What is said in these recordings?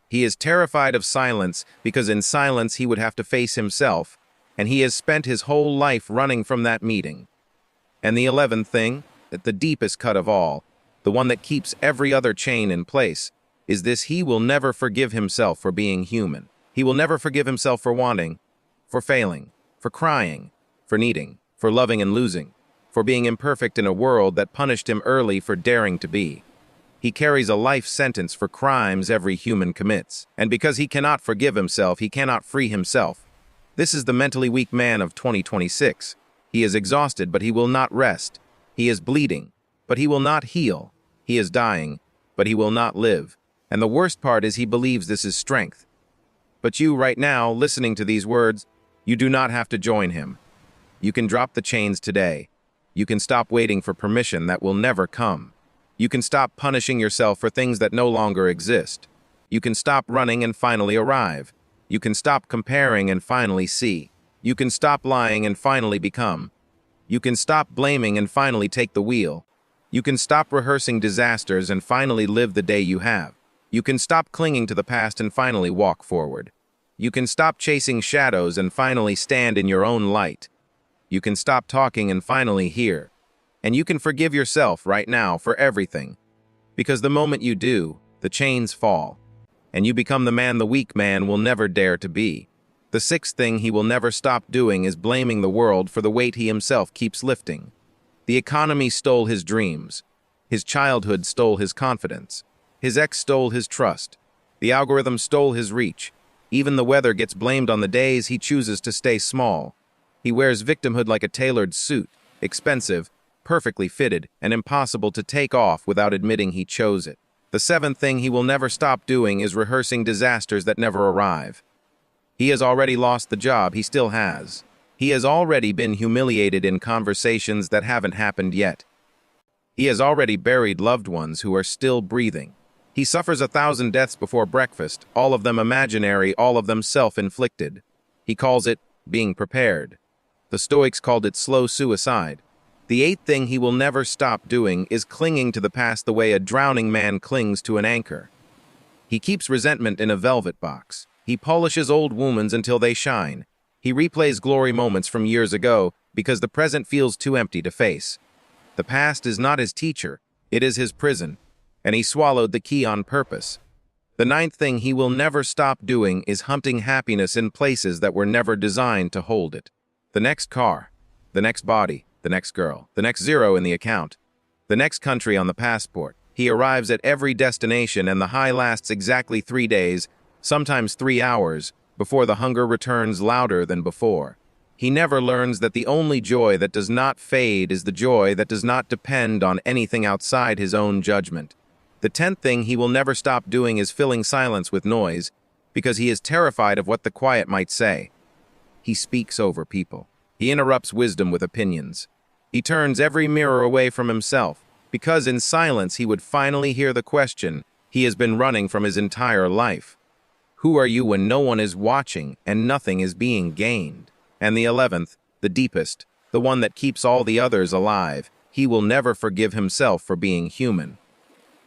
He is terrified of silence because in silence he would have to face himself, and he has spent his whole life running from that meeting. And the 11th thing, the deepest cut of all, the one that keeps every other chain in place, is this: he will never forgive himself for being human. He will never forgive himself for wanting, for failing, for crying, for needing, for loving and losing, for being imperfect in a world that punished him early for daring to be. He carries a life sentence for crimes every human commits, and because he cannot forgive himself, he cannot free himself. This is the mentally weak man of 2026. He is exhausted, but he will not rest. He is bleeding, but he will not heal. He is dying, but he will not live. And the worst part is he believes this is strength. But you, right now, listening to these words, you do not have to join him. You can drop the chains today. You can stop waiting for permission that will never come. You can stop punishing yourself for things that no longer exist. You can stop running and finally arrive. You can stop comparing and finally see. You can stop lying and finally become. You can stop blaming and finally take the wheel. You can stop rehearsing disasters and finally live the day you have. You can stop clinging to the past and finally walk forward. You can stop chasing shadows and finally stand in your own light. You can stop talking and finally hear. And you can forgive yourself right now for everything. Because the moment you do, the chains fall. And you become the man the weak man will never dare to be. The 6th thing he will never stop doing is blaming the world for the weight he himself keeps lifting. The economy stole his dreams. His childhood stole his confidence. His ex stole his trust. The algorithm stole his reach. Even the weather gets blamed on the days he chooses to stay small. He wears victimhood like a tailored suit, expensive, perfectly fitted, and impossible to take off without admitting he chose it. The 7th thing he will never stop doing is rehearsing disasters that never arrive. He has already lost the job he still has. He has already been humiliated in conversations that haven't happened yet. He has already buried loved ones who are still breathing. He suffers 1,000 deaths before breakfast, all of them imaginary, all of them self-inflicted. He calls it being prepared. The Stoics called it slow suicide. The 8th thing he will never stop doing is clinging to the past the way a drowning man clings to an anchor. He keeps resentment in a velvet box. He polishes old wounds until they shine. He replays glory moments from years ago because the present feels too empty to face. The past is not his teacher, it is his prison, and he swallowed the key on purpose. The 9th thing he will never stop doing is hunting happiness in places that were never designed to hold it. The next car, the next body, the next girl, the next zero in the account, the next country on the passport. He arrives at every destination and the high lasts exactly 3 days, sometimes 3 hours, before the hunger returns louder than before. He never learns that the only joy that does not fade is the joy that does not depend on anything outside his own judgment. The 10th thing he will never stop doing is filling silence with noise, because he is terrified of what the quiet might say. He speaks over people. He interrupts wisdom with opinions. He turns every mirror away from himself, because in silence he would finally hear the question he has been running from his entire life. Who are you when no one is watching and nothing is being gained? And the 11th, the deepest, the one that keeps all the others alive, he will never forgive himself for being human.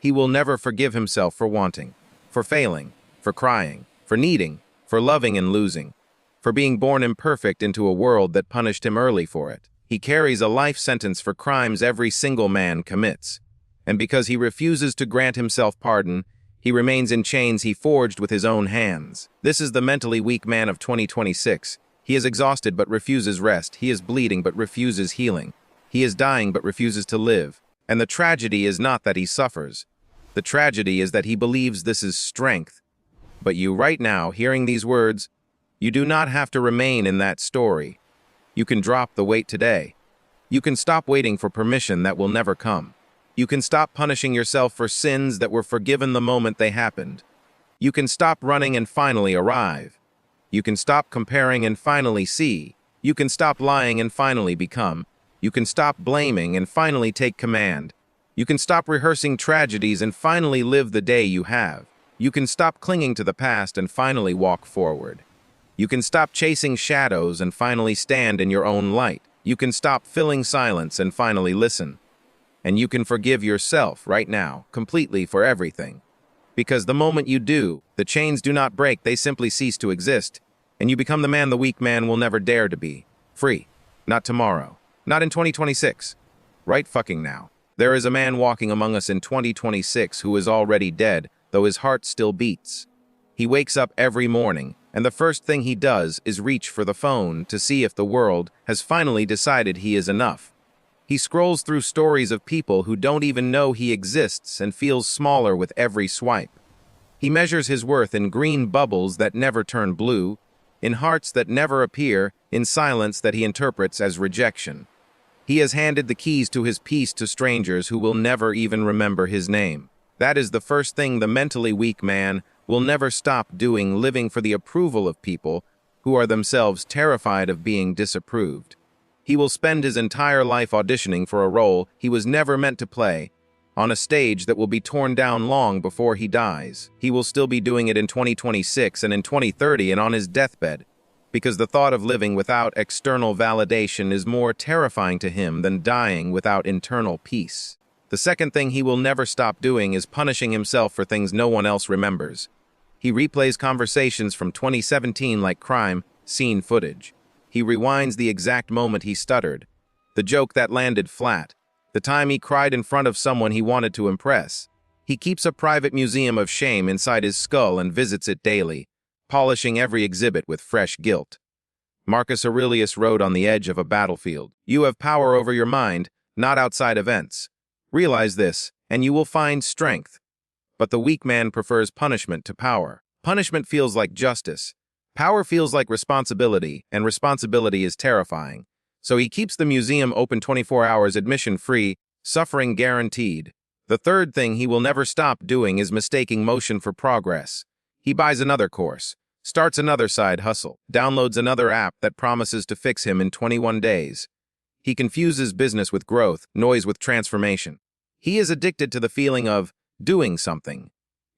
He will never forgive himself for wanting, for failing, for crying, for needing, for loving and losing, for being born imperfect into a world that punished him early for it. He carries a life sentence for crimes every single man commits. And because he refuses to grant himself pardon, he remains in chains he forged with his own hands. This is the mentally weak man of 2026. He is exhausted but refuses rest. He is bleeding but refuses healing. He is dying but refuses to live. And the tragedy is not that he suffers. The tragedy is that he believes this is strength. But you right now, hearing these words, you do not have to remain in that story. You can drop the weight today. You can stop waiting for permission that will never come. You can stop punishing yourself for sins that were forgiven the moment they happened. You can stop running and finally arrive. You can stop comparing and finally see. You can stop lying and finally become. You can stop blaming and finally take command. You can stop rehearsing tragedies and finally live the day you have. You can stop clinging to the past and finally walk forward. You can stop chasing shadows and finally stand in your own light. You can stop filling silence and finally listen. And you can forgive yourself right now, completely for everything. Because the moment you do, the chains do not break, they simply cease to exist, and you become the man the weak man will never dare to be. Free. Not tomorrow. Not in 2026. Right fucking now. There is a man walking among us in 2026 who is already dead, though his heart still beats. He wakes up every morning, and the first thing he does is reach for the phone to see if the world has finally decided he is enough. He scrolls through stories of people who don't even know he exists and feels smaller with every swipe. He measures his worth in green bubbles that never turn blue, in hearts that never appear, in silence that he interprets as rejection. He has handed the keys to his peace to strangers who will never even remember his name. That is the first thing the mentally weak man will never stop doing, living for the approval of people who are themselves terrified of being disapproved. He will spend his entire life auditioning for a role he was never meant to play, on a stage that will be torn down long before he dies. He will still be doing it in 2026 and in 2030 and on his deathbed, because the thought of living without external validation is more terrifying to him than dying without internal peace. The second thing he will never stop doing is punishing himself for things no one else remembers. He replays conversations from 2017 like crime scene footage. He rewinds the exact moment he stuttered, the joke that landed flat, the time he cried in front of someone he wanted to impress. He keeps a private museum of shame inside his skull and visits it daily, polishing every exhibit with fresh guilt. Marcus Aurelius wrote on the edge of a battlefield, "You have power over your mind, not outside events. Realize this, and you will find strength." But the weak man prefers punishment to power. Punishment feels like justice. Power feels like responsibility, and responsibility is terrifying. So he keeps the museum open 24 hours, admission free, suffering guaranteed. The third thing he will never stop doing is mistaking motion for progress. He buys another course, starts another side hustle, downloads another app that promises to fix him in 21 days. He confuses business with growth, noise with transformation. He is addicted to the feeling of doing something,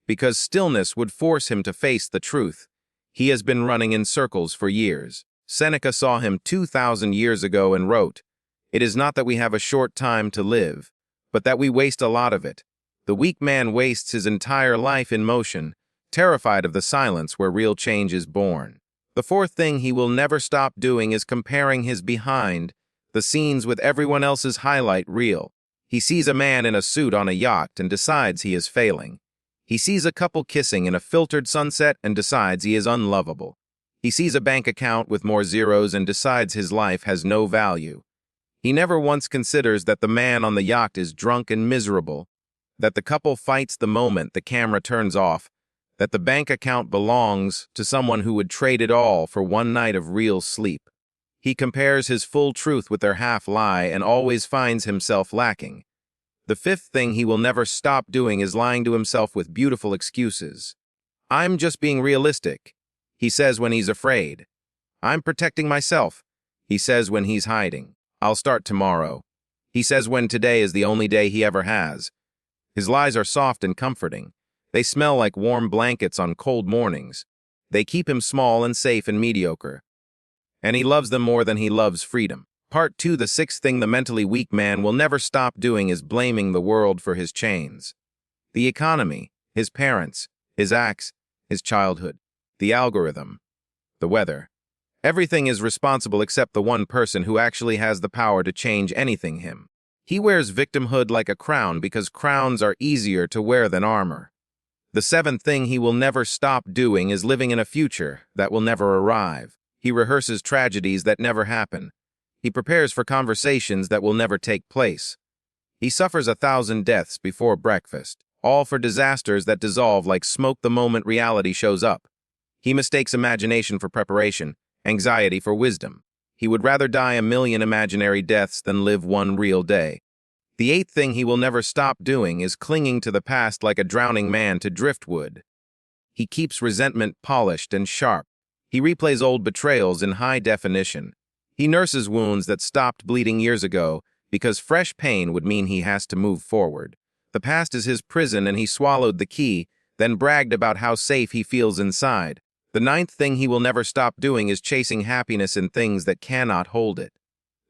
because stillness would force him to face the truth. He has been running in circles for years. Seneca saw him 2,000 years ago and wrote, "It is not that we have a short time to live, but that we waste a lot of it." The weak man wastes his entire life in motion, terrified of the silence where real change is born. The fourth thing he will never stop doing is comparing his behind the scenes with everyone else's highlight reel. He sees a man in a suit on a yacht and decides he is failing. He sees a couple kissing in a filtered sunset and decides he is unlovable. He sees a bank account with more zeros and decides his life has no value. He never once considers that the man on the yacht is drunk and miserable, that the couple fights the moment the camera turns off, that the bank account belongs to someone who would trade it all for one night of real sleep. He compares his full truth with their half-lie and always finds himself lacking. The fifth thing he will never stop doing is lying to himself with beautiful excuses. "I'm just being realistic," he says when he's afraid. "I'm protecting myself," he says when he's hiding. "I'll start tomorrow," he says when today is the only day he ever has. His lies are soft and comforting. They smell like warm blankets on cold mornings. They keep him small and safe and mediocre. And he loves them more than he loves freedom. Part 2. The sixth thing the mentally weak man will never stop doing is blaming the world for his chains. The economy, his parents, his acts, his childhood, the algorithm, the weather. Everything is responsible except the one person who actually has the power to change anything, him. He wears victimhood like a crown because crowns are easier to wear than armor. The seventh thing he will never stop doing is living in a future that will never arrive. He rehearses tragedies that never happen. He prepares for conversations that will never take place. He suffers 1,000 deaths before breakfast, all for disasters that dissolve like smoke the moment reality shows up. He mistakes imagination for preparation, anxiety for wisdom. He would rather die a million imaginary deaths than live one real day. The eighth thing he will never stop doing is clinging to the past like a drowning man to driftwood. He keeps resentment polished and sharp. He replays old betrayals in high definition. He nurses wounds that stopped bleeding years ago because fresh pain would mean he has to move forward. The past is his prison and he swallowed the key, then bragged about how safe he feels inside. The ninth thing he will never stop doing is chasing happiness in things that cannot hold it.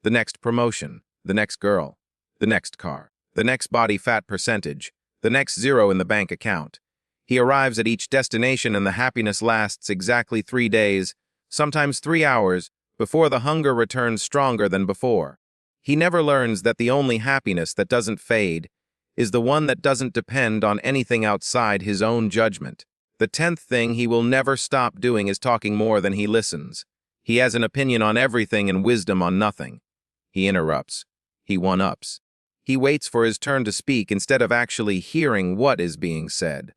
The next promotion, the next girl, the next car, the next body fat percentage, the next zero in the bank account. He arrives at each destination and the happiness lasts exactly 3 days, sometimes 3 hours, before the hunger returns stronger than before. He never learns that the only happiness that doesn't fade is the one that doesn't depend on anything outside his own judgment. The 10th thing he will never stop doing is talking more than he listens. He has an opinion on everything and wisdom on nothing. He interrupts. He one-ups. He waits for his turn to speak instead of actually hearing what is being said.